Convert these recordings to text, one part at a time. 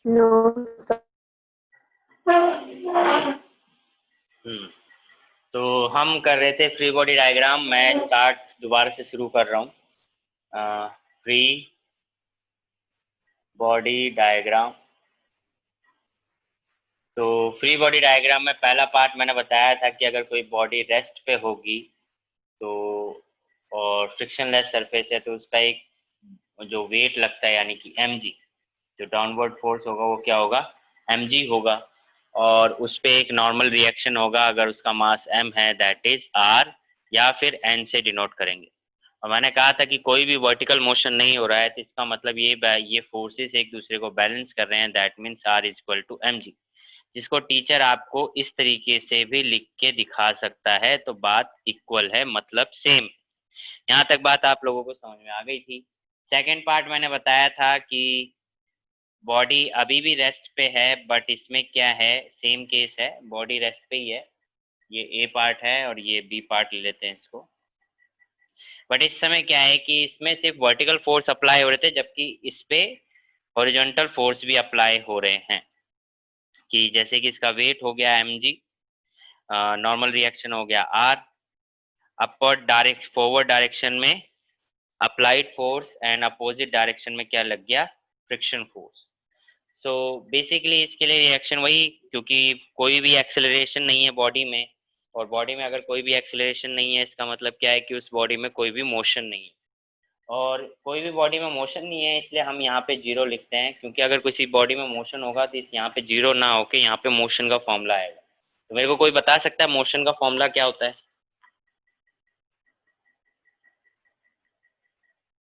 No. तो हम कर रहे थे फ्री बॉडी डायग्राम। मैं स्टार्ट दोबारा से शुरू कर रहा हूँ। Free body diagram. तो फ्री बॉडी डायग्राम में पहला पार्ट मैंने बताया था कि अगर कोई बॉडी रेस्ट पे होगी तो और फ्रिक्शनलेस सरफेस है तो उसका एक जो वेट लगता है यानी कि mg, जो डाउनवर्ड फोर्स होगा वो क्या होगा, mg होगा। और उस पे एक नॉर्मल रिएक्शन होगा अगर उसका मास m है, दैट इज r, या फिर n से डिनोट करेंगे। और मैंने कहा था कि कोई भी वर्टिकल मोशन नहीं हो रहा है तो इसका मतलब ये फोर्सेस एक दूसरे को बैलेंस कर रहे हैं, that means r is equal to mg, जिसको टीचर आपको इस तरीके से भी लिख के दिखा सकता है। तो बात इक्वल है, मतलब सेम। यहाँ तक बात आप लोगों को समझ में आ गई थी। सेकेंड पार्ट मैंने बताया था कि बॉडी अभी भी रेस्ट पे है, बट इसमें क्या है, सेम केस है, बॉडी रेस्ट पे ही है। ये ए पार्ट है और ये बी पार्ट ले लेते हैं इसको। बट इस समय क्या है कि इसमें सिर्फ वर्टिकल फोर्स अप्लाई हो रहे थे, जबकि इस पे हॉरिजॉन्टल फोर्स भी अप्लाई हो रहे हैं। कि जैसे कि इसका वेट हो गया mg, नॉर्मल रिएक्शन हो गया r, upward direct forward direction में applied force and opposite direction में क्या लग गया, फ्रिक्शन फोर्स। सो बेसिकली इसके लिए रिएक्शन वही, क्योंकि कोई भी एक्सेलरेशन नहीं है बॉडी में, और बॉडी में अगर कोई भी एक्सेलरेशन नहीं है इसका मतलब क्या है कि उस बॉडी में कोई भी मोशन नहीं है। और कोई भी बॉडी में मोशन नहीं है इसलिए हम यहाँ पे जीरो लिखते हैं, क्योंकि अगर किसी बॉडी में मोशन होगा तो इस यहाँ पे जीरो ना होके यहाँ पे मोशन का फॉर्मूला आएगा। तो मेरे को कोई बता सकता है मोशन का फॉर्मूला क्या होता है?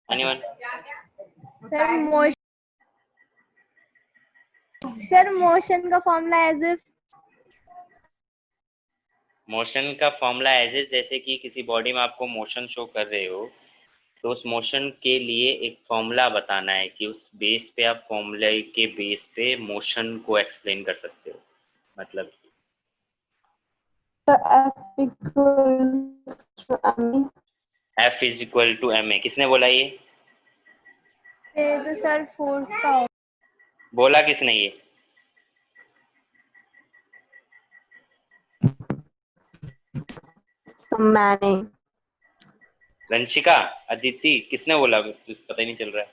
एनीवन? सर मोशन का फॉर्मूला एज इफ। मोशन का फॉर्मूला एज इफ, जैसे कि किसी बॉडी में आपको मोशन शो कर रहे हो तो उस मोशन के लिए एक फॉर्मूला बताना है कि उस बेस पे आप फॉर्मूले के बेस पे मोशन को एक्सप्लेन कर सकते हो। मतलब F is equal to M A, किसने बोला ये? तो सर फोर्स का बोला किसने ये? मैंने। रंशिका, अदिति, किसने बोला? कुछ पता ही नहीं चल रहा है।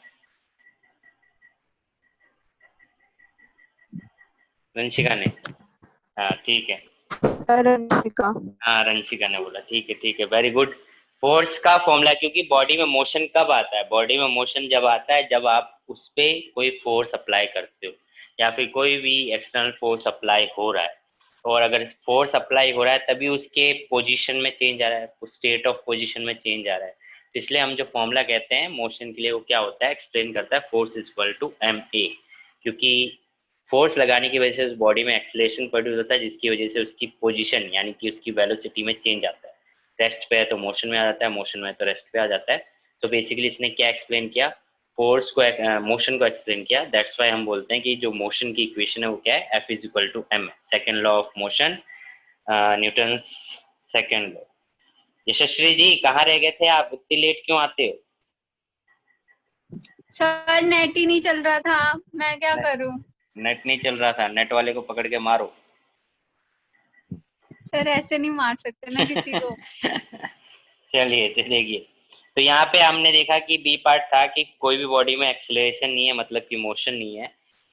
रंशिका ने? हाँ ठीक है। रंशिका। हाँ रंशिका ने बोला, ठीक है, वेरी गुड। फोर्स का फॉर्मूला, क्योंकि बॉडी में मोशन कब आता है, बॉडी में मोशन जब आता है जब आप उस पे कोई फोर्स अप्लाई करते हो या फिर कोई भी एक्सटर्नल फोर्स अप्लाई हो रहा है। और अगर फोर्स अप्लाई हो रहा है तभी उसके पोजीशन में चेंज आ रहा है, स्टेट ऑफ पोजीशन में चेंज आ रहा है। तो इसलिए हम जो फॉर्मूला कहते हैं मोशन के लिए वो क्या होता है, एक्सप्लेन करता है force is equal to M A. क्योंकि फोर्स लगाने की वजह से उस बॉडी में एक्सीलरेशन प्रोड्यूस होता है, जिसकी वजह से उसकी पोजीशन यानी कि उसकी वेलोसिटी में चेंज आता है। रेस्ट पे है तो मोशन में आ जाता है, मोशन में है तो रेस्ट पे आ जाता है। तो बेसिकली इसने क्या एक्सप्लेन किया, फोर्स को, मोशन को एक्सप्लेन किया। दैट्स वाई हम बोलते हैं कि जो मोशन की इक्वेशन है वो क्या है, F is equal to M, second law of motion, Newton second law. Yashasvi ji कहाँ रह गए थे आप, इतनी लेट क्यों आते हो? सर नेट ही नहीं चल रहा था, मैं क्या करूं? नेट नहीं चल रहा था? नेट वाले को पकड़ के मारो। सर ऐसे नहीं मार सकते ना किसी को। चलिए देखिए, तो यहाँ पे हमने देखा कि बी पार्ट था कि कोई भी बॉडी में एक्सेलरेशन नहीं है, मतलब कि मोशन नहीं है।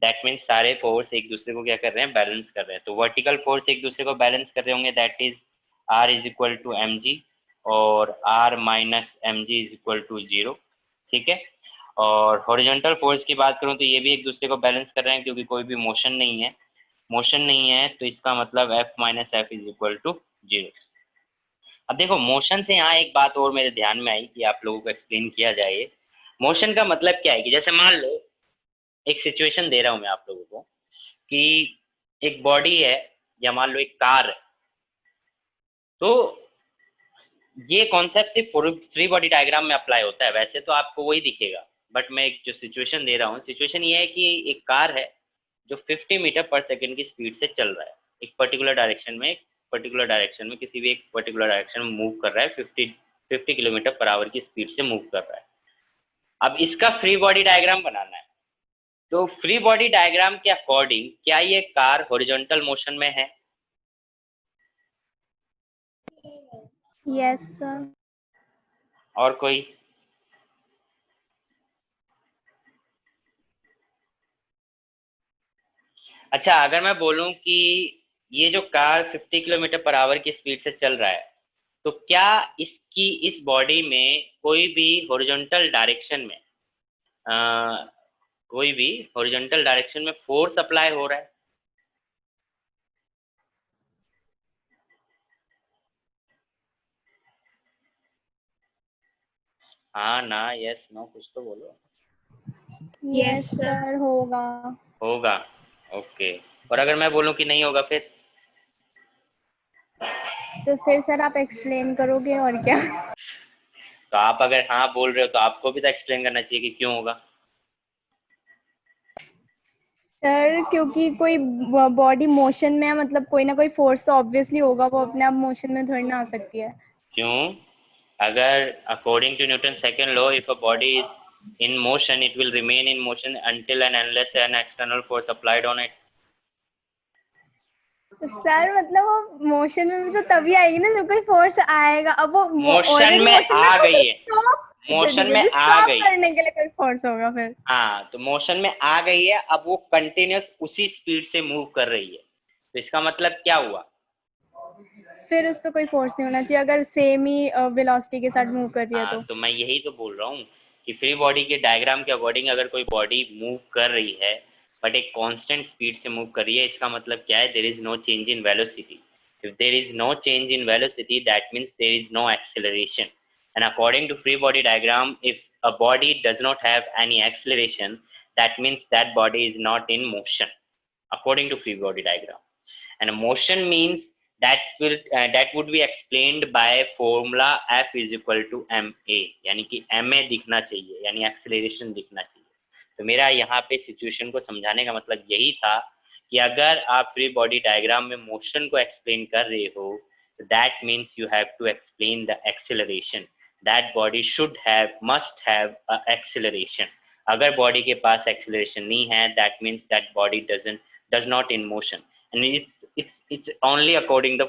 दैट मीन्स सारे फोर्स एक दूसरे को क्या कर रहे हैं, बैलेंस कर रहे हैं। तो वर्टिकल फोर्स एक दूसरे को बैलेंस कर रहे होंगे, that is R is equal to M G, और R minus M G is equal to zero. ठीक है। और हॉरिजॉन्टल फोर्स की बात करूँ तो ये भी एक दूसरे को बैलेंस कर रहे हैं, क्योंकि कोई भी मोशन नहीं है। मोशन नहीं है तो इसका मतलब F minus F is equal to zero. अब देखो मोशन से यहाँ एक बात और मेरे ध्यान में आई कि आप लोगों को एक्सप्लेन किया जाए। मोशन का मतलब क्या है कि जैसे मान लो, एक सिचुएशन दे रहा हूं मैं आप लोगों को कि एक बॉडी है या मान लो एक कार है। तो ये कॉन्सेप्ट सिर्फ फ्री बॉडी डायग्राम में अप्लाई होता है, वैसे तो आपको वही दिखेगा। बट मैं एक जो सिचुएशन दे रहा हूँ, सिचुएशन ये है कि एक कार है जो 50 मीटर पर सेकेंड की स्पीड से चल रहा है, एक पर्टिकुलर डायरेक्शन में, किसी भी एक पर्टिकुलर डायरेक्शन में मूव कर रहा है, 50 किलोमीटर पर आवर की स्पीड से मूव कर रहा है। अब इसका फ्री बॉडी डायग्राम बनाना है। तो फ्री बॉडी डायग्राम के अकॉर्डिंग क्या ये कार हॉरिजॉन्टल मोशन में है? Yes sir. और कोई? अच्छा, अगर मैं बोलूं कि ये जो कार 50 किलोमीटर पर आवर की स्पीड से चल रहा है, तो क्या इसकी इस बॉडी में कोई भी हॉरिजॉन्टल डायरेक्शन में कोई भी हॉरिजॉन्टल डायरेक्शन में फोर्स अप्लाई हो रहा है? हाँ ना, यस नो, कुछ तो बोलो। यस सर होगा। होगा, ओके। और अगर मैं बोलूं कि नहीं होगा फिर? तो फिर सर आप एक्सप्लेन करोगे और क्या? तो आप अगर हाँ बोल रहे हो तो आपको भी तो एक्सप्लेन करना चाहिए कि क्यों होगा। सर क्योंकि कोई बॉडी मोशन में है, मतलब कोई ना कोई फोर्स तो ऑब्वियसली होगा, वो अपने आप मोशन में थोड़ी ना आ सकती है। क्यों? अगर according to Newton second law, if a body is in motion it will remain in motion until and unless an external force applied on it. तो सर मतलब वो मोशन में भी तो तभी आएगी ना जब कोई फोर्स आएगा। अब वो मोशन ऑलरेडी में मोशन में आ तो गई है, स्टॉप। अच्छा मोशन ठीक है, में जो आ स्टॉप गई। करने के लिए कोई फोर्स होगा फिर। हाँ, तो मोशन में आ गई है, अब वो कंटिन्यूस उसी स्पीड से मूव कर रही है, तो इसका मतलब क्या हुआ? फिर उस पर कोई फोर्स नहीं होना चाहिए अगर सेम ही वेलोसिटी के साथ मूव कर रही है हाँ, तो। तो मैं यही तो बोल रहा हूँ कि फ्री बॉडी के डायग्राम के अकॉर्डिंग अगर कोई बॉडी मूव कर रही है बट एक कांस्टेंट स्पीड से मूव कर रही है, इसका मतलब क्या है? There is no change in velocity. If there is no change in velocity that means there is no acceleration, and according to free body diagram if a body does not have any acceleration that means that body is not in motion according to free body diagram. And motion means that would be explained by formula F is equal to ma, यानी कि ma दिखना चाहिए, यानी acceleration दिखना चाहिए। तो मेरा यहाँ पे सिचुएशन को समझाने का मतलब यही था कि अगर आप फ्री बॉडी डायग्राम में मोशन को एक्सप्लेन कर रहे हो, that means you have to explain the acceleration. That body should have must have a acceleration. अगर बॉडी के पास एक्सेलरेशन नहीं है, that means that body does not in motion, and it's only according the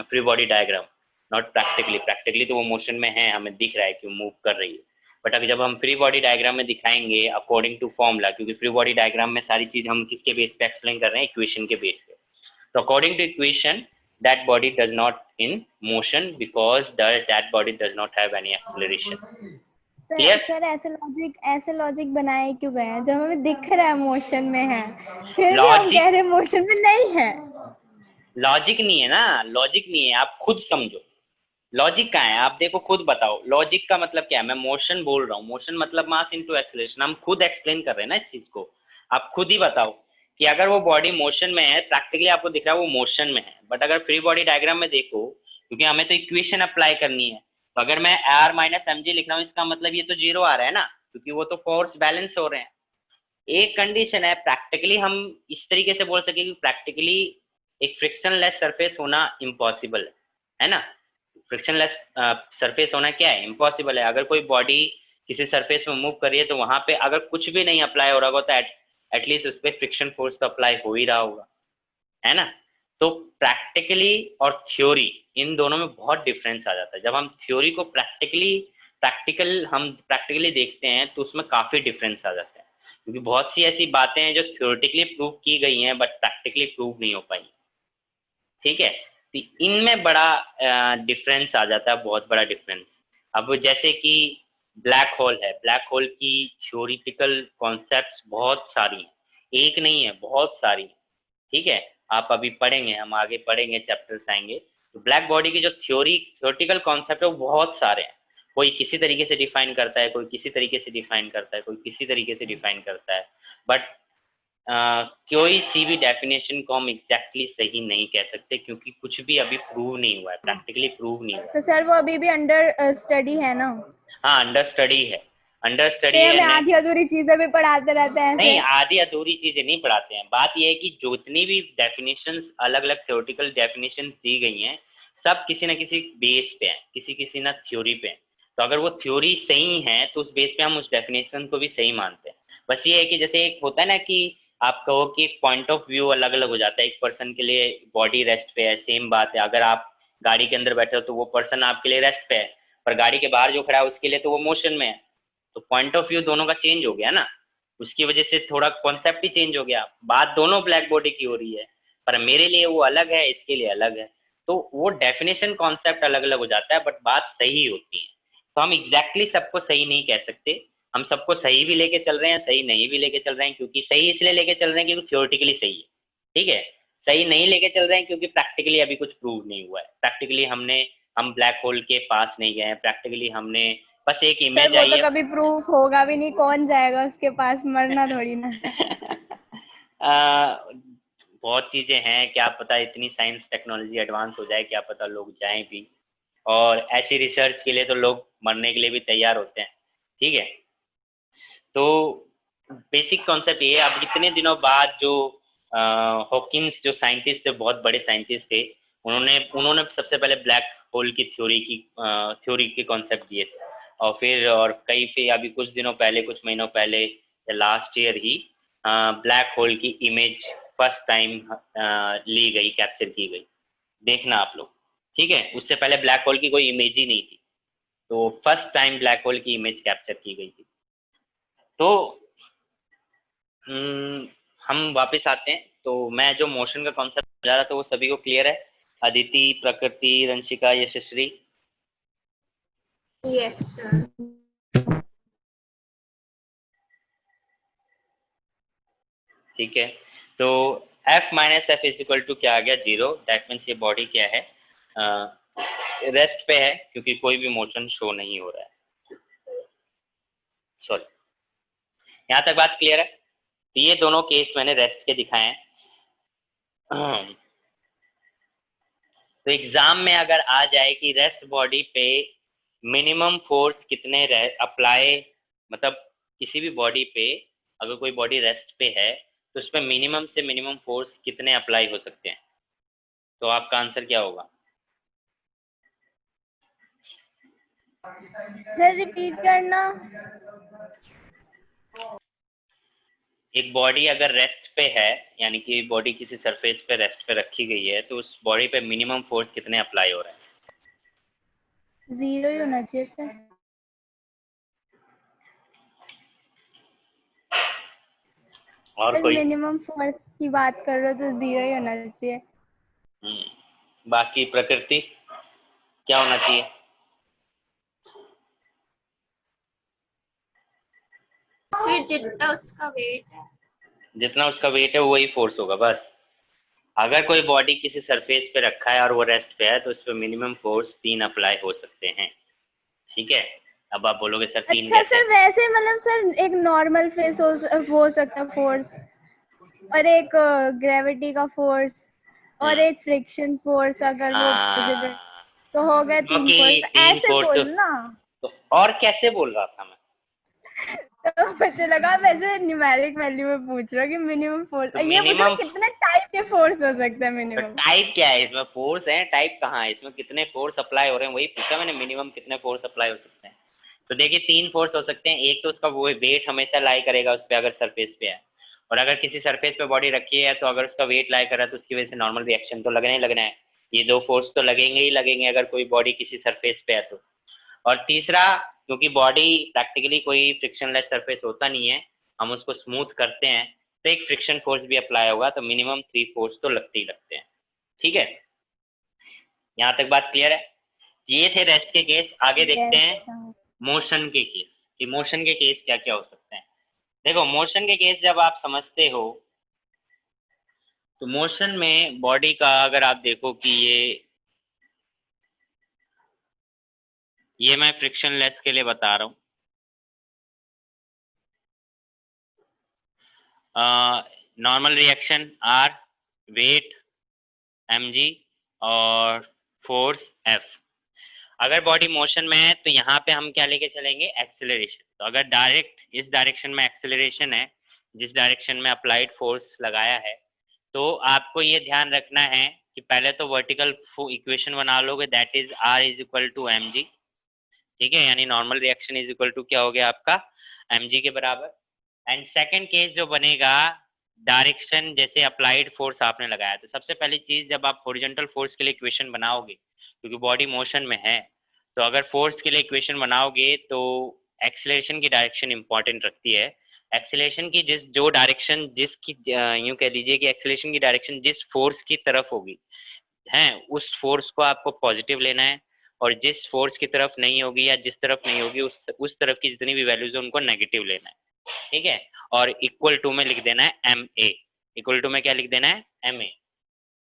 free body diagram, not practically तो वो motion में है, हमें दिख रहा है कि वो मूव कर रही है। बट अगर जब हम फ्री बॉडी डायग्राम में दिखाएंगे अकॉर्डिंग टू फॉर्मूला, क्योंकि फ्री बॉडी डायग्राम में सारी चीज हम किसके बेस पे एक्सप्लेन कर रहे हैं? इक्वेशन के बेस पे। तो according to equation that body does not in motion because that body does not have any acceleration. तो Clear? सर ऐसे लॉजिक बनाए क्यों गए हैं जब हमें दिख रहा है मोशन में है, फिर भी हम कह लॉजिक रहे हैं मोशन में नहीं है। लॉजिक नहीं है ना, लॉजिक नहीं है, आप खुद समझो। लॉजिक कहाँ है? आप देखो, खुद बताओ लॉजिक का मतलब क्या है। मैं मोशन बोल रहा हूँ, मोशन मतलब मास इनटू एक्सेलरेशन, हम खुद एक्सप्लेन कर रहे हैं ना इस चीज को। आप खुद ही बताओ कि अगर वो बॉडी मोशन में है, प्रैक्टिकली आपको दिख रहा है वो मोशन में है, बट अगर फ्री बॉडी डायग्राम में देखो, क्योंकि हमें तो इक्वेशन अप्लाई करनी है, तो अगर मैं आर माइनस एम जी लिख रहा हूँ, इसका मतलब ये तो जीरो आ रहा है ना, क्योंकि वो तो फोर्स बैलेंस हो रहे हैं। एक कंडीशन है, प्रैक्टिकली हम इस तरीके से बोल सके कि प्रैक्टिकली एक फ्रिक्शनलेस सरफेस होना इम्पॉसिबल है ना। फ्रिक्शनलेस सरफेस होना क्या है? इम्पॉसिबल है। अगर कोई बॉडी किसी सरफेस में मूव कर रही है तो वहां पे अगर कुछ भी नहीं अप्लाई हो रहा होगा तो एटलीस्ट उस पर फ्रिक्शन फोर्स तो अप्लाई हो ही रहा होगा, है ना। तो प्रैक्टिकली और थ्योरी, इन दोनों में बहुत डिफरेंस आ जाता है। जब हम थ्योरी को प्रैक्टिकली देखते हैं तो उसमें काफ़ी डिफरेंस आ जाता है, क्योंकि बहुत सी ऐसी बातें हैं जो थ्योरेटिकली प्रूव की गई हैं बट प्रैक्टिकली प्रूव नहीं हो पाई। ठीक है, तो इनमें बड़ा डिफरेंस आ जाता है, बहुत बड़ा डिफरेंस। अब जैसे कि ब्लैक होल है, ब्लैक होल की थ्योरेटिकल कॉन्सेप्ट्स बहुत सारी हैं, एक नहीं है, बहुत सारी। ठीक है, आप अभी पढ़ेंगे, हम आगे पढ़ेंगे, चैप्टर्स आएंगे, तो ब्लैक बॉडी की जो थ्योरेटिकल कॉन्सेप्ट है वो बहुत सारे हैं। कोई किसी तरीके से डिफाइन करता है, कोई किसी तरीके से डिफाइन करता है, कोई किसी तरीके से डिफाइन करता है, बट कोई सी भी डेफिनेशन को हम एग्जैक्टली सही नहीं कह सकते, क्योंकि कुछ भी अभी प्रूव नहीं हुआ है, प्रैक्टिकली प्रूव नहीं हुआ है। तो सर वो अभी भी अंडर स्टडी है ना? हाँ, अंडर स्टडी है, अंडर स्टडी तो है। हमें आधी अधूरी चीजें भी पढ़ाते रहते हैं नहीं, ऐसे। आधी अधूरी चीजें नहीं पढ़ाते हैं। बात यह है कि जितनी भी डेफिनेशंस, अलग अलग थ्योरेटिकल डेफिनेशन दी गई हैं, सब किसी न किसी बेस पे हैं, किसी किसी ना थ्योरी पे हैं। तो अगर वो थ्योरी सही है तो उस बेस पे हम उस डेफिनेशन को भी सही मानते हैं। बस ये है कि जैसे एक होता है ना कि आप कहो कि पॉइंट ऑफ व्यू अलग अलग हो जाता है, एक पर्सन के लिए बॉडी रेस्ट पे है, सेम बात है, अगर आप गाड़ी के अंदर बैठे हो तो वो पर्सन आपके लिए रेस्ट पे है, पर गाड़ी के बाहर जो खड़ा है उसके लिए तो वो मोशन में है, तो पॉइंट ऑफ व्यू दोनों का चेंज हो गया ना, उसकी वजह से थोड़ा कॉन्सेप्ट ही चेंज हो गया, बात दोनों ब्लैक बॉडी की हो रही है, पर मेरे लिए वो अलग है, इसके लिए अलग है, तो वो डेफिनेशन कॉन्सेप्ट अलग अलग हो जाता है, बट बात सही होती है। तो हम एग्जैक्टली सबको सही नहीं कह सकते, हम सबको सही भी लेके चल रहे हैं, सही नहीं भी लेके चल रहे हैं, क्योंकि सही इसलिए लेके चल रहे हैं क्योंकि थियोरेटिकली सही है, ठीक है, सही नहीं लेके चल रहे हैं क्योंकि प्रैक्टिकली अभी कुछ प्रूव नहीं हुआ है, प्रैक्टिकली हम ब्लैक होल के पास नहीं गए हैं, प्रैक्टिकली हमने बस एक सर इमेज वो आई तो है। कभी प्रूफ होगा भी नहीं, कौन जाएगा उसके पास, मरना थोड़ी ना। आ, बहुत चीजें हैं, क्या पता इतनी साइंस टेक्नोलॉजी एडवांस हो जाए, क्या पता लोग जाएं भी, और ऐसी रिसर्च के लिए तो लोग मरने के लिए भी तैयार होते हैं, ठीक है। तो बेसिक कॉन्सेप्ट ये है, अब इतने दिनों बाद जो हॉकिंस जो साइंटिस्ट थे, बहुत बड़े साइंटिस्ट थे, उन्होंने उन्होंने सबसे पहले ब्लैक होल की थ्योरी के कॉन्सेप्ट दिए थे, और फिर और कई फिर अभी कुछ दिनों पहले, कुछ महीनों पहले या लास्ट ईयर ही ब्लैक होल की इमेज फर्स्ट टाइम ली गई, कैप्चर की गई, देखना आप लोग, ठीक है, उससे पहले ब्लैक होल की कोई इमेज ही नहीं थी, तो फर्स्ट टाइम ब्लैक होल की इमेज कैप्चर की गई थी। तो हम वापस आते हैं, तो मैं जो मोशन का कॉन्सेप्ट समझा रहा था वो सभी को क्लियर है? अदिति, प्रकृति, रंशिका, यशस्वी? Yes sir. ठीक है, तो F minus F is equal to क्या आ गया, 0, दैट मीन्स ये बॉडी क्या है, रेस्ट पे है, क्योंकि कोई भी मोशन शो नहीं हो रहा है, सॉरी, यहाँ तक बात क्लियर है? तो ये दोनों केस मैंने रेस्ट के दिखाए हैं। तो एग्जाम में अगर आ जाए कि रेस्ट बॉडी पे मिनिमम फोर्स कितने अप्लाई, मतलब किसी भी बॉडी पे अगर कोई बॉडी रेस्ट पे है तो उस पर मिनिमम से मिनिमम फोर्स कितने अप्लाई हो सकते हैं, तो आपका आंसर क्या होगा? सर रिपीट करना। एक बॉडी अगर रेस्ट पे है, यानी कि बॉडी किसी सरफेस पे रेस्ट पे रखी गई है, तो उस बॉडी पे मिनिमम फोर्स कितने अप्लाई हो रहे हैं? 0 ही होना चाहिए सर। और सर कोई? मिनिमम फोर्स की बात कर रहे हो तो 0 ही होना चाहिए। बाकी प्रकृति क्या होना चाहिए? फिर जितना उसका वेट है। जितना उसका वेट है वही फोर्स होगा बस। अगर कोई बॉडी किसी सरफेस पे रखा है और वो रेस्ट पे है तो उस पर मिनिमम फोर्स 3 अप्लाई हो सकते हैं, ठीक है। अब आप बोलोगे सर 3 अच्छा कैसे? सर, वैसे मतलब सर एक नॉर्मल फेस हो सकता है फोर्स, और एक ग्रेविटी का फोर्स, और हम्म एक फ्रिक्शन फोर्स, अगर वो हाँ, ऑपोजिट, तो हो गए 3 फोर्स, क्योंकि तो 3 ऐसे फोर्स बोलना। तो और कैसे बोल रहा था मैं? तो मुझे लगा वैसे न्यूमेरिक वैल्यू में पूछ रहा कि मिनिमम फोर्स, तो ये पूछ रहा मिनिमम, कितने टाइप के फोर्स हो सकते हैं तो मिनिमम। टाइप क्या है इसमें? फोर्स है, टाइप कहाँ है इसमें? कितने फोर्स अप्लाई हो रहे हैं वही पूछा मैंने, मिनिमम कितने फोर्स अप्लाई हो सकते हैं। तो देखिए 3 फोर्स हो सकते हैं, एक तो उसका वो वेट हमेशा लाई करेगा उस पर अगर सरफेस पे है, और अगर किसी सरफेस पे बॉडी रखी है तो अगर उसका वेट लाई कर रहा है तो उसकी वजह से नॉर्मल रिएक्शन तो लगना ही लगना है, ये 2 फोर्स तो लगेंगे ही लगेंगे अगर कोई बॉडी किसी सरफेस पे है तो। और तीसरा, क्योंकि बॉडी प्रैक्टिकली कोई फ्रिक्शनलेस सरफेस होता नहीं है, हम उसको स्मूथ करते हैं, तो एक फ्रिक्शन फोर्स भी अप्लाई होगा, तो मिनिमम 3 फोर्स तो लगते ही लगते हैं, ठीक है। यहाँ तक बात क्लियर है? ये थे रेस्ट के केस, आगे देखते यस। हैं मोशन के केस, कि मोशन के केस क्या क्या हो सकते हैं। देखो मोशन के केस जब आप समझते हो, तो मोशन में बॉडी का अगर आप देखो कि ये मैं फ्रिक्शनलेस के लिए बता रहा हूँ, normal reaction R, weight mg, और फोर्स f। अगर बॉडी मोशन में है तो यहाँ पे हम क्या लेके चलेंगे, एक्सेलरेशन। तो अगर डायरेक्ट इस डायरेक्शन में एक्सेलरेशन है, जिस डायरेक्शन में अप्लाइड फोर्स लगाया है, तो आपको ये ध्यान रखना है कि पहले तो वर्टिकल इक्वेशन बना लोगे, that is r is equal to M G, ठीक है, यानी normal reaction is equal to क्या हो गया आपका, mg के बराबर। एंड सेकंड केस जो बनेगा, डायरेक्शन जैसे अप्लाइड फोर्स आपने लगाया, तो सबसे पहली चीज जब आप हॉरिजॉन्टल फोर्स के लिए इक्वेशन बनाओगे, क्योंकि बॉडी मोशन में है, तो अगर फोर्स के लिए इक्वेशन बनाओगे तो एक्सीलरेशन की डायरेक्शन इंपॉर्टेंट रखती है। एक्सीलरेशन की जो डायरेक्शन जिसकी यूं कह लीजिए कि एक्सीलरेशन की डायरेक्शन जिस फोर्स की तरफ होगी है, उस फोर्स को आपको पॉजिटिव लेना है, और जिस फोर्स की तरफ नहीं होगी या जिस तरफ नहीं होगी उस तरफ की जितनी भी वैल्यूज है उनको नेगेटिव लेना है। ठीक है, और इक्वल टू में लिख देना है एम ए। इक्वल टू में क्या लिख देना है, एम ए।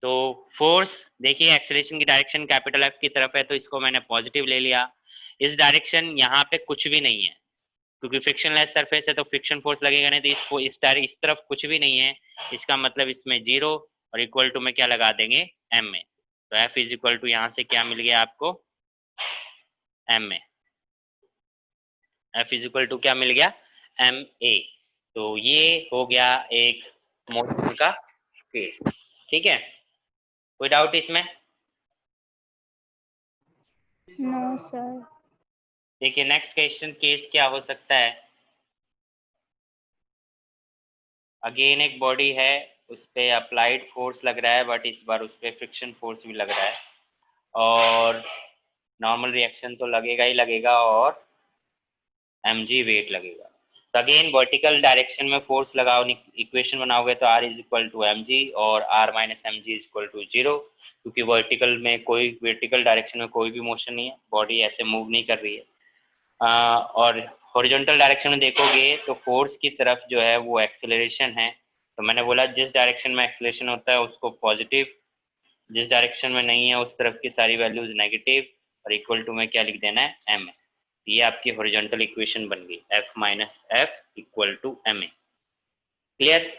तो फोर्स देखिए एक्सेलरेशन की डायरेक्शन कैपिटल एफ की तरफ है, तो इसको मैंने पॉजिटिव ले लिया। इस डायरेक्शन यहाँ पे कुछ भी नहीं है, क्योंकि फ्रिक्शन लेस सरफेस है तो फ्रिक्शन फोर्स लगेगा नहीं, तो इस तरफ कुछ भी नहीं है, इसका मतलब इसमें जीरो, और इक्वल टू में क्या लगा देंगे, एम ए। तो एफ इज इक्वल टू यहाँ से क्या मिल गया आपको, M A. F is equal to क्या मिल गया, एम ए। तो ये हो गया एक मोशन का केस। ठीक है, कोई डाउट इसमें? No sir. देखिए नेक्स्ट क्वेश्चन केस क्या हो सकता है। अगेन एक बॉडी है, उस पर अप्लाइड फोर्स लग रहा है, बट इस बार उस पर फ्रिक्शन फोर्स भी लग रहा है, और नॉर्मल रिएक्शन तो लगेगा ही लगेगा, और mg वेट लगेगा। तो अगेन वर्टिकल डायरेक्शन में फोर्स लगाओ, इक्वेशन बनाओगे तो r is equal to M G और r minus M G is equal to zero, क्योंकि वर्टिकल डायरेक्शन में कोई भी मोशन नहीं है, बॉडी ऐसे मूव नहीं कर रही है। और हॉरिजॉन्टल डायरेक्शन में देखोगे तो फोर्स की तरफ जो है वो एक्सेलरेशन है, तो मैंने बोला जिस डायरेक्शन में एक्सेलरेशन होता है उसको पॉजिटिव, जिस डायरेक्शन में नहीं है उस तरफ की सारी वैल्यूज नेगेटिव, और इक्वल टू में क्या लिख देना है, एम ए। ये आपकी हॉरिजॉन्टल इक्वेशन बन गई, F minus F equal to M A. Clear?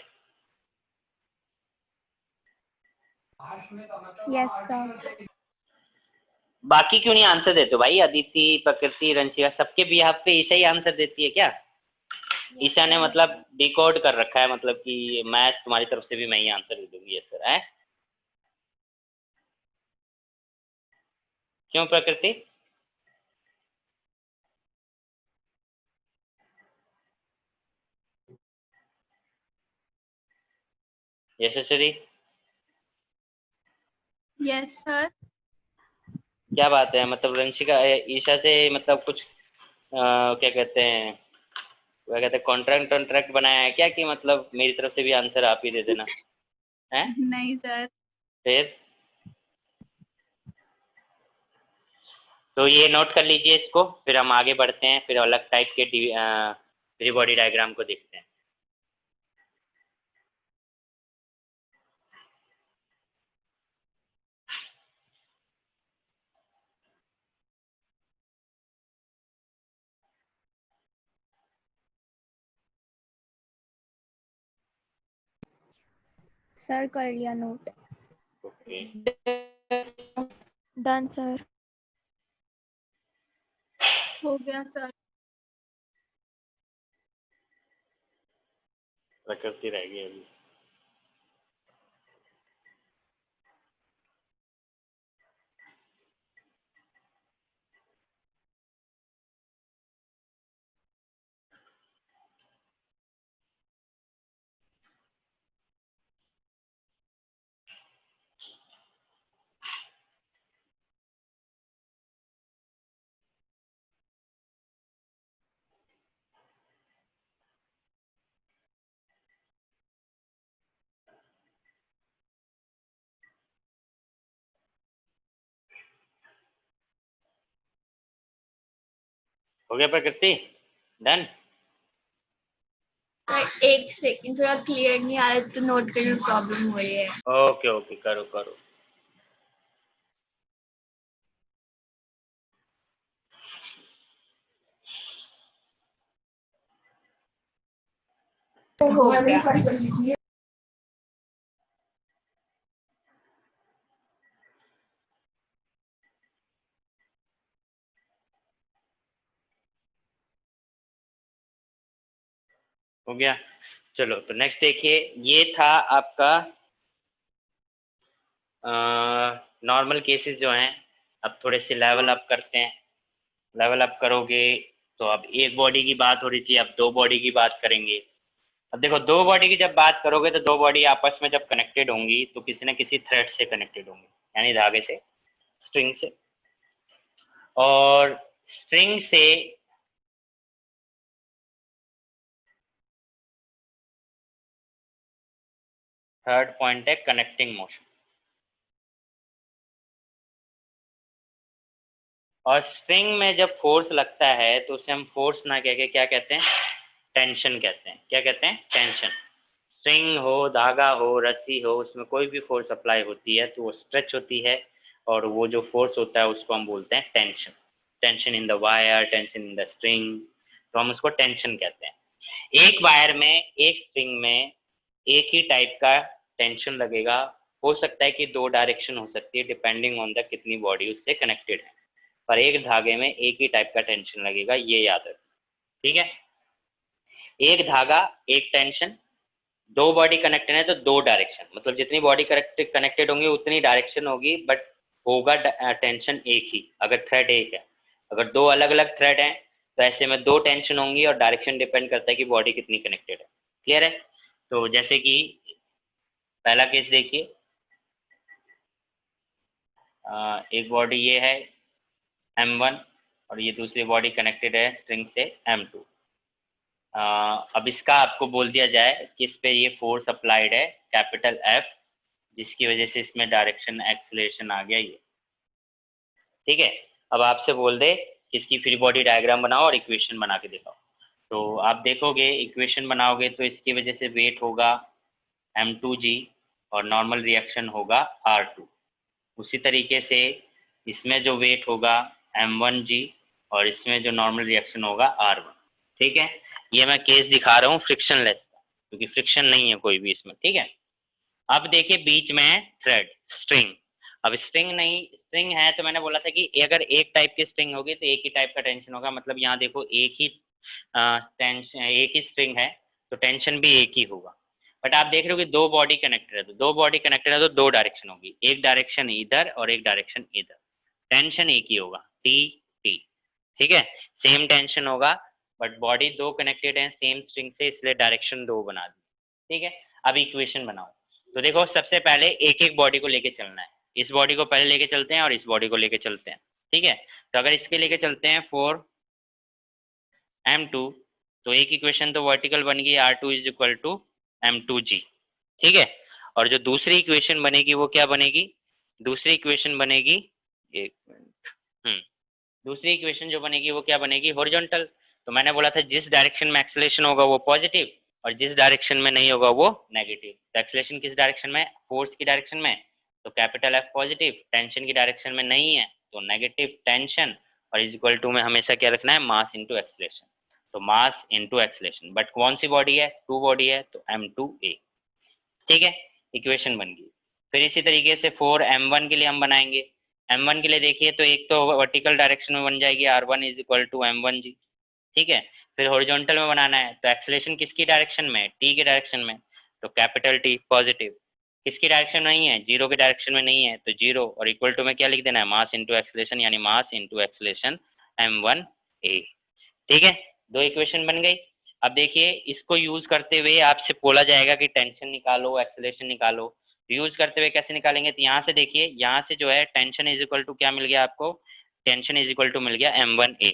Yes sir. बाकी क्यों नहीं आंसर देते हो भाई? अदिति, प्रकृति, रंशिका, सबके बिहाफ पे ईशा ही आंसर देती है क्या? ईशा ने मतलब डिकोड कर रखा है, मतलब कि मैथ तुम्हारी तरफ से भी मैं ही आंसर दे दूंगी, यस सर है। क्यों प्रकृति? यशस्वी, यस सर। क्या बात है, मतलब रंशिका ईशा से मतलब कुछ क्या कहते हैं, क्या कहते हैं, कॉन्ट्रैक्ट बनाया है क्या, कि मतलब मेरी तरफ से भी आंसर आप ही दे देना है? नहीं सर। फिर तो ये नोट कर लीजिए इसको, फिर हम आगे बढ़ते हैं, फिर अलग टाइप के फ्री बॉडी डायग्राम को देखते हैं। सर कर लिया नोट। Okay, done sir. हो गया सर। प्रकृति रह गई अभी। हो गया प्रकृति, डन। सर एक सेकंड, थोड़ा क्लियर नहीं आ रहा तो नोट करने में प्रॉब्लम हो रही है। ओके ओके, करो करो। हो गया। हो गया, चलो तो नेक्स्ट देखिए, ये था आपका नॉर्मल केसेस जो हैं। अब थोड़े से लेवल अप करते हैं। लेवल अप करोगे तो अब एक बॉडी की बात हो रही थी, अब दो बॉडी की बात करेंगे। अब देखो दो बॉडी की जब बात करोगे तो दो बॉडी आपस में जब कनेक्टेड होंगी तो किसी न किसी थ्रेड से कनेक्टेड होंगी, यानी धागे से, स्ट्रिंग से। और स्ट्रिंग से थर्ड पॉइंट है कनेक्टिंग मोशन। और स्ट्रिंग में जब फोर्स लगता है तो उसे हम फोर्स ना कह के क्या कहते हैं, टेंशन कहते हैं। क्या कहते हैं? टेंशन। स्ट्रिंग हो, धागा हो, रस्सी हो, उसमें कोई भी फोर्स अप्लाई होती है तो वो स्ट्रेच होती है, और वो जो फोर्स होता है उसको हम बोलते हैं tension. Tension in the wire, tension in the string, तो हम उसको टेंशन कहते हैं। एक वायर में, एक स्ट्रिंग में एक ही टाइप का टेंशन लगेगा। हो सकता है कि दो डायरेक्शन हो सकती है डिपेंडिंग ऑन द कितनी बॉडी उससे कनेक्टेड है, पर एक धागे में एक ही टाइप का टेंशन लगेगा, ये याद रखो। ठीक है? एक धागा, एक टेंशन, दो बॉडी कनेक्टेड है तो दो डायरेक्शन, मतलब जितनी बॉडी कनेक्टेड होंगी उतनी डायरेक्शन होगी, बट होगा टेंशन एक ही, अगर थ्रेड एक है। अगर दो अलग अलग थ्रेड हैं तो ऐसे में दो टेंशन होंगी और डायरेक्शन डिपेंड करता है कि बॉडी कितनी कनेक्टेड है। क्लियर है? तो जैसे कि पहला केस देखिए, एक बॉडी ये है M1 और ये दूसरी बॉडी कनेक्टेड है स्ट्रिंग से M2। अब इसका आपको बोल दिया जाए कि इस पे ये फोर्स अप्लाइड है कैपिटल F, जिसकी वजह से इसमें डायरेक्शन एक्सेलरेशन आ गया ये। ठीक है? अब आपसे बोल दे कि इसकी फ्री बॉडी डायग्राम बनाओ और इक्वेशन बना के दिखाओ, तो आप देखोगे इक्वेशन बनाओगे तो इसकी वजह से वेट होगा M2G और नॉर्मल रिएक्शन होगा R2। उसी तरीके से इसमें जो वेट होगा M1G और इसमें जो नॉर्मल रिएक्शन होगा R1। ठीक है? ये मैं केस दिखा रहा हूँ फ्रिक्शनलेस का, क्योंकि फ्रिक्शन नहीं है कोई भी इसमें। ठीक है? अब देखिए बीच में है थ्रेड, स्ट्रिंग। अब स्ट्रिंग नहीं, स्ट्रिंग है तो मैंने बोला था कि अगर एक टाइप की स्ट्रिंग होगी तो एक ही टाइप का टेंशन होगा, मतलब यहाँ देखो एक ही टेंशन, एक ही स्ट्रिंग है तो टेंशन भी एक ही होगा। बट आप देख रहे हो कि दो बॉडी कनेक्टेड है, तो दो बॉडी कनेक्टेड है तो दो डायरेक्शन होगी, एक डायरेक्शन इधर और एक डायरेक्शन इधर, टेंशन एक ही होगा, टी टी। ठीक है? सेम टेंशन होगा, बट बॉडी दो कनेक्टेड है सेम स्ट्रिंग से, इसलिए डायरेक्शन दो बना दी। ठीक है? अब इक्वेशन बनाओ। तो देखो सबसे पहले एक एक बॉडी को लेके चलना है, इस बॉडी को पहले लेके चलते हैं और इस बॉडी को लेके चलते हैं। ठीक है? तो अगर इसके लेके चलते हैं 4M2, तो एक इक्वेशन तो वर्टिकल बन गई R2 is equal to M2G। ठीक है? और जो दूसरी इक्वेशन बनेगी वो क्या बनेगी? दूसरी इक्वेशन बनेगी, एक मिनट, दूसरी इक्वेशन जो बनेगी वो क्या बनेगी? हॉरिजॉन्टल। तो मैंने बोला था जिस डायरेक्शन में एक्सेलरेशन होगा वो पॉजिटिव और जिस डायरेक्शन में नहीं होगा वो नेगेटिव। तो एक्सेलरेशन किस डायरेक्शन में? फोर्स की डायरेक्शन में, तो कैपिटल F पॉजिटिव। टेंशन की डायरेक्शन में नहीं है तो नेगेटिव टेंशन, और इज इक्वल टू में हमेशा क्या रखना है? मास इंटू एक्सेलरेशन। तो मास इंटू एक्सेलरेशन, बट कौन सी बॉडी है? टू बॉडी है तो M2A। ठीक है? इक्वेशन बन गई। फिर इसी तरीके से 4M1 के लिए हम बनाएंगे। M1 के लिए देखिए तो एक तो वर्टिकल डायरेक्शन में बन जाएगी R1 is equal to M1G। ठीक है? फिर हॉरिजॉन्टल में बनाना है तो एक्सेलरेशन किसकी डायरेक्शन में? टी के डायरेक्शन में, तो कैपिटल T पॉजिटिव। किसकी डायरेक्शन में नहीं है? जीरो के डायरेक्शन में नहीं है तो जीरो, और इक्वल टू में क्या लिख देना है? मास इंटू एक्सेलरेशन, यानी मास इंटू एक्सेलरेशन M1A। ठीक है? दो इक्वेशन बन गई। अब देखिए इसको यूज करते हुए आपसे बोला जाएगा कि टेंशन निकालो, एक्सेलरेशन निकालो। यूज करते हुए कैसे निकालेंगे? तो यहाँ से देखिए, यहाँ से जो है टेंशन इज इक्वल टू क्या मिल गया आपको? टेंशन इज इक्वल टू मिल गया M1A।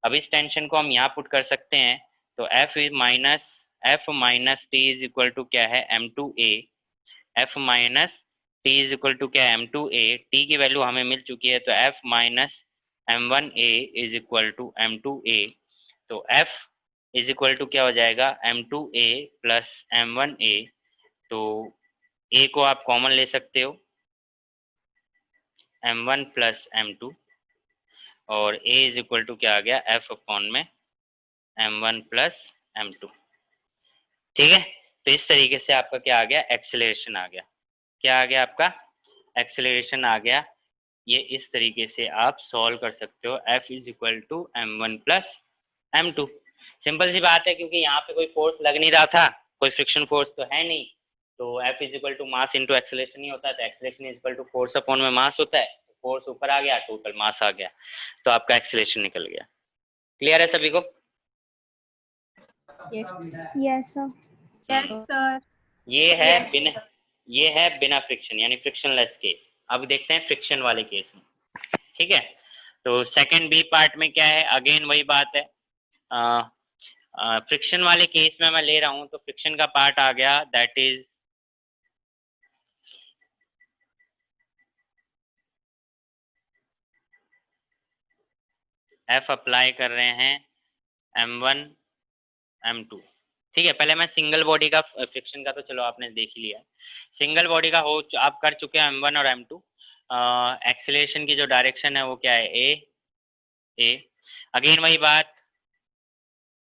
अब इस टेंशन को हम यहाँ पुट कर सकते हैं, तो F minus T is equal to क्या है? M2A। F minus T is equal to क्या है? M2A। टी की वैल्यू हमें मिल चुकी है, तो F minus M1A is equal to M2A। तो F इज इक्वल टू क्या हो जाएगा? M2A plus M1A। तो A को आप कॉमन ले सकते हो, M1 प्लस M2, और A इज इक्वल टू क्या आ गया? F अपॉन में M1 प्लस M2। ठीक है? तो इस तरीके से आपका क्या आ गया? एक्सेलरेशन आ गया। क्या आ गया आपका? एक्सेलरेशन आ गया। ये इस तरीके से आप सॉल्व कर सकते हो F is equal to M1 plus M2। Simple सी बात है, क्योंकि यहाँ पे कोई फोर्स लग नहीं रहा था, कोई फ्रिक्शन फोर्स तो है नहीं, तो F is equal to mass into acceleration ही होता है, तो acceleration is equal to force upon में मास होता है। फोर्स ऊपर आ गया, टोटल मास आ गया, तो आपका एक्सेलरेशन निकल गया। क्लियर है सभी को? Yes, sir. Yes sir. ये है Yes. बिना, ये है बिना फ्रिक्शन यानी फ्रिक्शनलेस केस। अब देखते हैं फ्रिक्शन वाले केस में। ठीक है, तो सेकंड बी पार्ट में क्या है, अगेन वही बात है। फ्रिक्शन वाले केस में मैं ले रहा हूं तो फ्रिक्शन का पार्ट आ गया, दैट इज एफ अप्लाई कर रहे हैं m1 m2। ठीक है, पहले मैं सिंगल बॉडी का फ्रिक्शन का तो चलो आपने देख ही लिया। सिंगल बॉडी का हो आप कर चुके हैं m1 और m2। एक्सीलरेशन की जो डायरेक्शन है वो क्या है, ए। अगेन वही बात,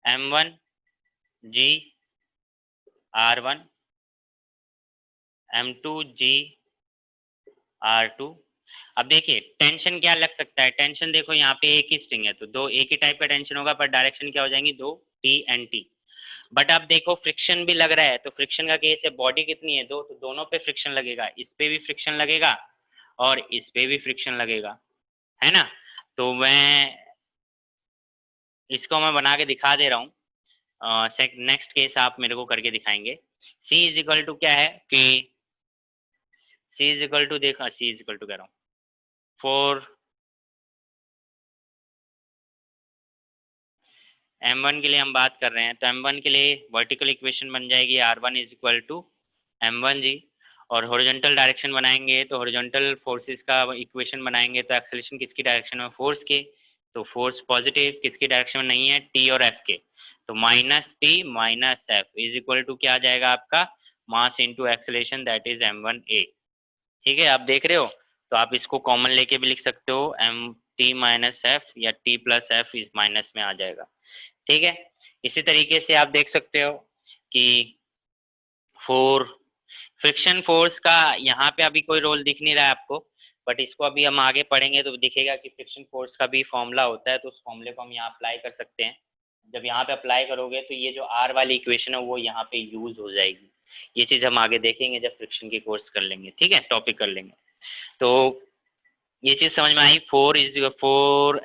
m1 g r1 m2 g r2। अब देखिए टेंशन क्या लग सकता है, टेंशन देखो यहाँ पे एक ही स्ट्रिंग है तो दो एक ही टाइप का टेंशन होगा, पर डायरेक्शन क्या हो जाएंगी, दो टी एंड टी। बट अब देखो फ्रिक्शन भी लग रहा है, तो फ्रिक्शन का केस है, बॉडी कितनी है, दो, तो दोनों पे फ्रिक्शन लगेगा, इस पे भी फ्रिक्शन लगेगा और इस पे भी फ्रिक्शन लगेगा, है ना। तो मैं इसको मैं बना के दिखा दे रहा हूँ। नेक्स्ट केस आप मेरे को करके दिखाएंगे। C इज इक्वल टू क्या है कि C इज इक्वल टू, देखो C इज इक्वल टू कह रहा हूँ, 4 m1 के लिए हम बात कर रहे हैं, तो m1 के लिए वर्टिकल इक्वेशन बन जाएगी r1 is equal to m1g, और हॉरिजॉन्टल डायरेक्शन बनाएंगे तो हॉरिजॉन्टल फोर्सेस का इक्वेशन बनाएंगे, तो एक्सेलरेशन किसकी डायरेक्शन में, फोर्स के, तो फोर्स पॉजिटिव किसकी डायरेक्शन में नहीं है, टी और एफ के, तो minus T minus F is equal to क्या आ जाएगा आपका, mass into acceleration that is m1a। ठीक है, आप देख रहे हो, तो आप इसको कॉमन लेके भी लिख सकते हो, m t माइनस एफ या t प्लस एफ इस माइनस में आ जाएगा। ठीक है, इसी तरीके से आप देख सकते हो कि फोर फ्रिक्शन फोर्स का यहाँ पे अभी कोई रोल दिख नहीं रहा है आपको, बट इसको अभी हम आगे पढ़ेंगे तो दिखेगा कि फ्रिक्शन फोर्स का भी फॉर्मूला होता है, तो उस फॉर्मूले को हम यहाँ अप्लाई कर सकते हैं। जब यहाँ पे अप्लाई करोगे तो ये जो आर वाली इक्वेशन है वो यहाँ पे यूज हो जाएगी। ये चीज हम आगे देखेंगे जब फ्रिक्शन की कोर्स कर लेंगे, ठीक है, टॉपिक कर लेंगे। तो ये चीज समझ में आई। 4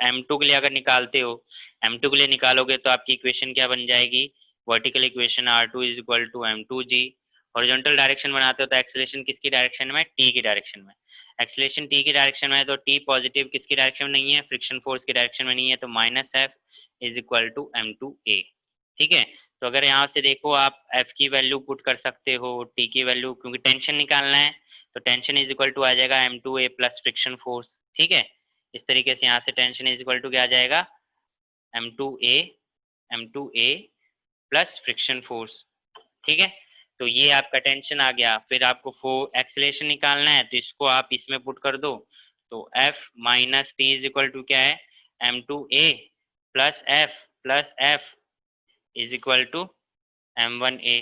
m2 के लिए अगर निकालते हो, m2 के लिए निकालोगे तो आपकी इक्वेशन क्या बन जाएगी, vertical equation r2 is equal to m2g। Horizontal direction बनाते हो तो एक्सेलरेशन किसकी डायरेक्शन में, t की डायरेक्शन में, एक्सेलरेशन t की डायरेक्शन में है तो t पॉजिटिव किसकी डायरेक्शन में नहीं है, फ्रिक्शन फोर्स की डायरेक्शन में नहीं है, तो minus F is equal to m2a। ठीक है, तो अगर यहाँ से देखो आप f की वैल्यू पुट कर सकते हो, t की वैल्यू, क्योंकि टेंशन निकालना है तो टेंशन इज इक्वल टू आ जाएगा m2a प्लस फ्रिक्शन फोर्स। ठीक है, इस तरीके से यहाँ से टेंशन इज इक्वल टू क्या आ जाएगा, m2a प्लस फ्रिक्शन फोर्स। ठीक है, तो ये आपका टेंशन आ गया। फिर आपको एक्सेलरेशन निकालना है तो इसको आप इसमें पुट कर दो, तो f minus T is equal to क्या है, m2a plus f is equal to m1a।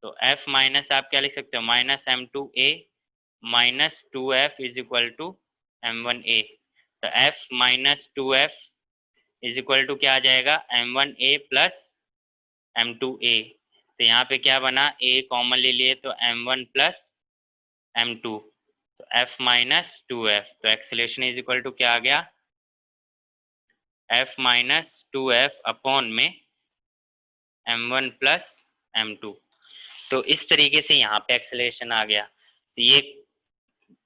तो f माइनस आप क्या लिख सकते हो, minus m2a minus 2f is equal to m1a। तो f minus 2f is equal to क्या आ जाएगा, m1a प्लस m2a। तो यहाँ पे क्या बना, a कॉमन ले लिए तो m1 प्लस m2, तो f माइनस 2f, तो एक्सेलरेशन इज इक्वल टू क्या आ गया, f माइनस 2f अपॉन में m1 प्लस m2। तो इस तरीके से यहाँ पे एक्सेलरेशन आ गया। तो ये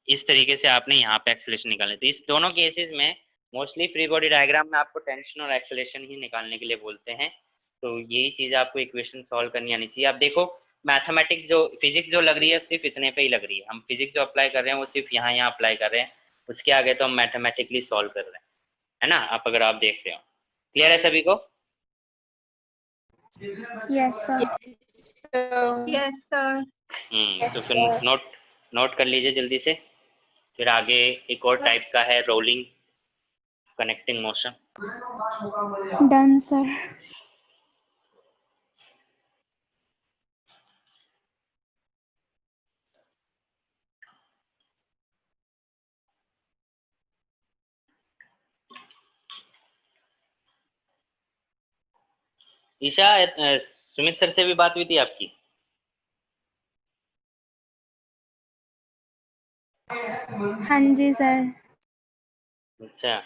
इस तरीके से आपने यहाँ पे एक्सेलरेशन निकालना। तो इस दोनों केसेस में मोस्टली फ्री बॉडी डायग्राम में आपको टेंशन और एक्सेलरेशन ही निकालने के लिए बोलते हैं। तो यही चीज आपको इक्वेशन सॉल्व करनी आनी चाहिए। आप देखो मैथमेटिक्स जो फिजिक्स जो लग रही है सिर्फ इतने पे ही लग रही है, हम फिजिक्स जो अप्लाई कर रहे हैं वो सिर्फ यहाँ अप्लाई कर रहे हैं, उसके आगे तो हम मैथमेटिकली सॉल्व कर रहे हैं, है ना। आप अगर आप देखते हो, क्लियर है सभी को? Yes sir. Yes sir. तो फिर नोट कर लीजिए जल्दी से। फिर आगे एक और टाइप का है rolling connecting motion. Done sir. Isha, Sumit sir से भी बात हुई थी आपकी? हाँ जी सर। अच्छा,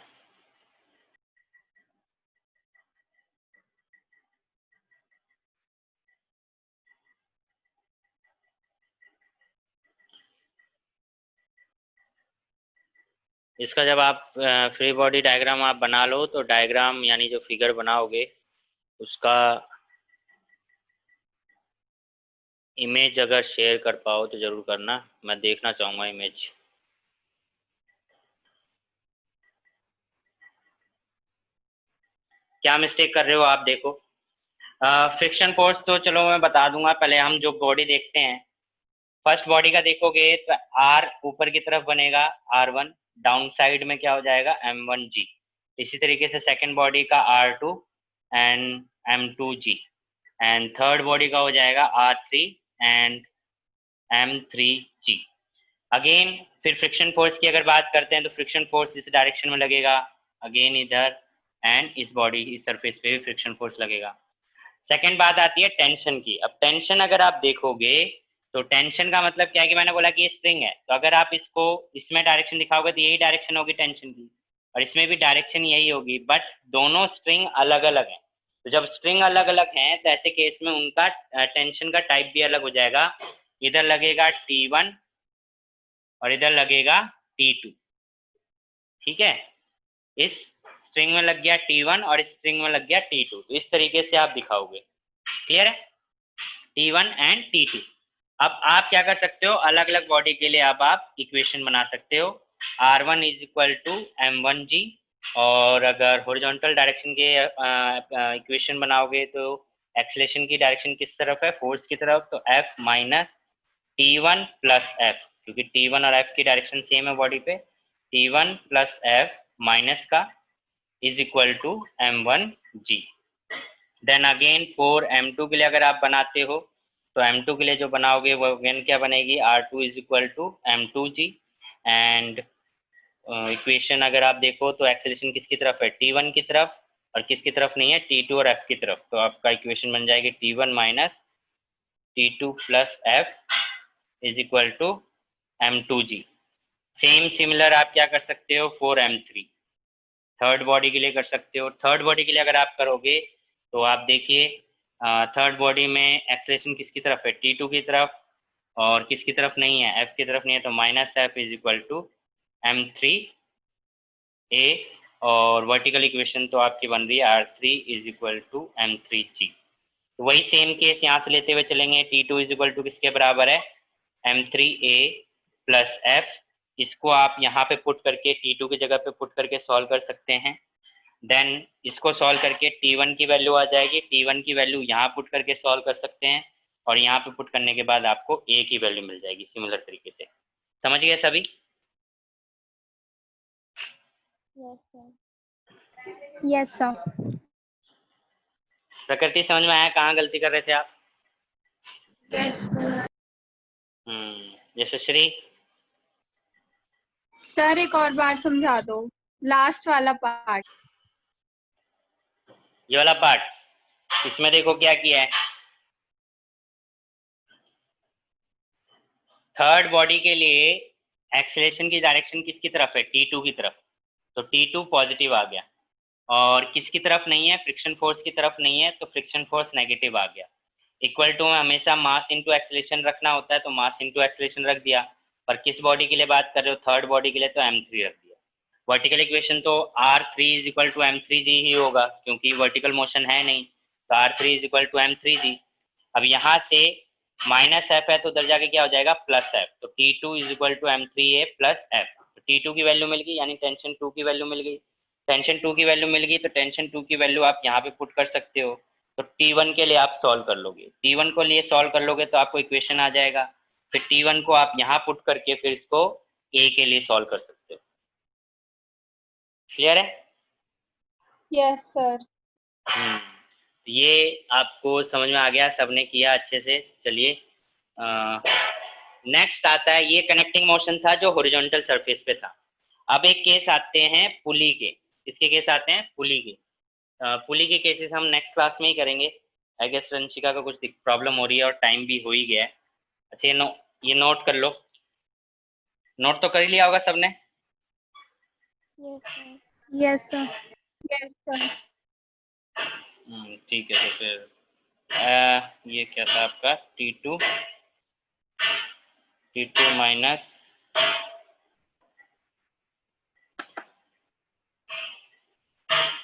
इसका जब आप फ्री बॉडी डायग्राम आप बना लो तो डायग्राम यानी जो फिगर बनाओगे उसका इमेज अगर शेयर कर पाओ तो जरूर करना, मैं देखना चाहूँगा इमेज। क्या मिस्टेक कर रहे हो आप देखो। फ्रिक्शन फोर्स तो चलो मैं बता दूंगा, पहले हम जो बॉडी देखते हैं फर्स्ट बॉडी का देखोगे तो आर ऊपर की तरफ बनेगा R1, डाउन साइड में क्या हो जाएगा M1G। इसी तरीके से सेकंड बॉडी का R2 and M2G, and third body का हो जाएगा R3 एंड M3G। अगेन फिर फ्रिक्शन फोर्स की अगर बात करते हैं तो फ्रिक्शन फोर्स इस डायरेक्शन में लगेगा, अगेन इधर, एंड इस बॉडी इस सरफेस पे भी फ्रिक्शन फोर्स लगेगा। सेकंड बात आती है टेंशन की। अब टेंशन अगर आप देखोगे तो टेंशन का मतलब क्या है कि मैंने बोला कि ये स्प्रिंग है, तो अगर आप इसको इसमें डायरेक्शन दिखाओगे तो यही डायरेक्शन होगी टेंशन की, और इसमें भी डायरेक्शन यही होगी, बट दोनों स्ट्रिंग अलग अलग हैं। तो जब स्ट्रिंग अलग अलग हैं तो ऐसे केस में उनका टेंशन का टाइप भी अलग हो जाएगा। इधर लगेगा T1 और इधर लगेगा T2। ठीक है, इस स्ट्रिंग में लग गया T1 और इस स्ट्रिंग में लग गया T2, तो इस तरीके से आप दिखाओगे। क्लियर है, T1 एंड T2। अब आप क्या कर सकते हो, अलग अलग बॉडी के लिए अब आप इक्वेशन बना सकते हो। R1 is equal to M1G, और अगर हॉरिजॉन्टल डायरेक्शन के इक्वेशन बनाओगे तो एक्सेलेरेशन की डायरेक्शन किस तरफ है, फोर्स की तरफ, तो F minus T1 plus F, क्योंकि T1 और F की डायरेक्शन सेम है बॉडी पे, T1 प्लस F माइनस का is equal to M1G। Then again for M2 के लिए अगर आप बनाते हो तो M2 के लिए जो बनाओगे वो अगेन क्या बनेगी, R2 is equal to M2G, and equation अगर आप देखो तो एक्सेलेरेशन किसकी तरफ है, T1 की तरफ, और किसकी तरफ नहीं है, T2 और F की तरफ, तो आपका इक्वेशन बन जाएगी T1 minus T2 plus F is equal to M2G। Same similar आप क्या कर सकते हो फॉर M3, थर्ड बॉडी के लिए कर सकते हो। थर्ड बॉडी के लिए अगर आप करोगे तो आप देखिए थर्ड बॉडी में एक्सेलेरेशन किसकी तरफ है, T2 की तरफ, और किसकी तरफ नहीं है, F की तरफ नहीं है, तो minus F is equal to M3A, और वर्टिकल इक्वेशन तो आपकी बन रही है R3 is equal to M3G। तो वही सेम केस यहाँ से लेते हुए चलेंगे, T2 इज इक्वल टू किसके बराबर है, M3A प्लस F। इसको आप यहाँ पे पुट करके T2 की जगह पे पुट करके सॉल्व कर सकते हैं। देन इसको सॉल्व करके T1 की वैल्यू आ जाएगी, T1 की वैल्यू यहाँ पुट करके सॉल्व कर सकते हैं, और यहाँ पे पुट करने के बाद आपको A की वैल्यू मिल जाएगी सिमिलर तरीके से। समझ गए सभी? Yes sir. प्रकृति समझ में आया कहाँ गलती कर रहे थे आप? यस यशस्वी, सर एक और बार समझा दो, लास्ट वाला पार्ट। ये वाला पार्ट, इसमें देखो क्या किया है, थर्ड बॉडी के लिए एक्सेलेरेशन की डायरेक्शन किसकी तरफ है, T2 की तरफ, तो T2 पॉजिटिव आ गया, और किसकी तरफ नहीं है, फ्रिक्शन फोर्स की तरफ नहीं है, तो फ्रिक्शन फोर्स नेगेटिव आ गया। इक्वल टू में हमेशा मास इंटू एक्सेलेरेशन रखना होता है, तो मास इंटू एक्सेलेरेशन रख दिया। पर किस बॉडी के लिए बात कर रहे हो, थर्ड बॉडी के लिए, तो M3 रख दिया। वर्टिकल इक्वेशन तो R3 is equal to M3G ही होगा, क्योंकि वर्टिकल मोशन है नहीं, तो R3 is equal to M3G। अब यहाँ से माइनस एफ है तो उधर जाके क्या हो जाएगा, प्लस एफ, तो T2 is equal to M3A plus F. तो T2 की वैल्यू मिल गई, यानी टेंशन 2 की वैल्यू मिल गई। टेंशन 2 की वैल्यू मिल गई तो टेंशन 2 की वैल्यू आप यहाँ पे पुट कर सकते हो। तो T1 के लिए आप सॉल्व कर लोगे, T1 को लिए सॉल्व कर लोगे तो आपको इक्वेशन आ जाएगा। फिर T1 को आप यहाँ पुट करके फिर इसको A के लिए सॉल्व कर सकते हो। क्लियर है? Yes sir. ये आपको समझ में आ गया, सबने किया अच्छे से। चलिए नेक्स्ट आता है, ये कनेक्टिंग मोशन था जो हॉरिजॉन्टल सरफेस पे था। अब एक केस आते हैं पुली के, किसके केस आते हैं, पुली के। पुली के केसेस हम नेक्स्ट क्लास में ही करेंगे। आई गेस रंशिका का कुछ प्रॉब्लम हो रही है और टाइम भी हो ही गया है। अच्छा ये नोट कर लो, नोट तो कर ही लिया होगा सबने? Yes sir. Yes sir. ठीक है, तो फिर ये क्या था आपका, T2 minus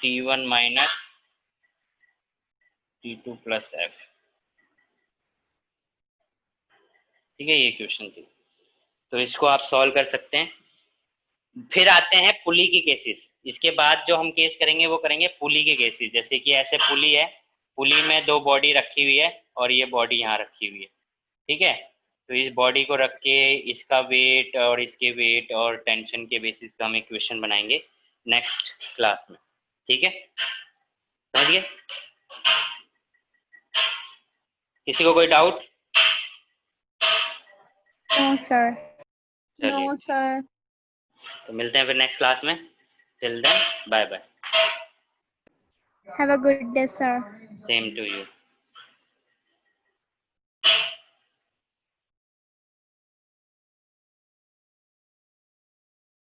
T1 minus T2 plus F। ठीक है, ये क्वेश्चन थी, तो इसको आप सॉल्व कर सकते हैं। फिर आते हैं पुली के केसेस। इसके बाद जो हम केस करेंगे वो करेंगे पुली के केसेस। जैसे कि ऐसे पुली है, पुली में दो बॉडी रखी हुई है और ये बॉडी यहाँ रखी हुई है। ठीक है, तो इस बॉडी को रख के इसका वेट और इसके वेट और टेंशन के बेसिस पे हम इक्वेशन बनाएंगे नेक्स्ट क्लास में। ठीक है, समझिए? किसी को कोई डाउट? No sir. चलिए, नो सर। तो मिलते हैं फिर नेक्स्ट क्लास में। Till then bye bye. Have a good day sir. Same to you.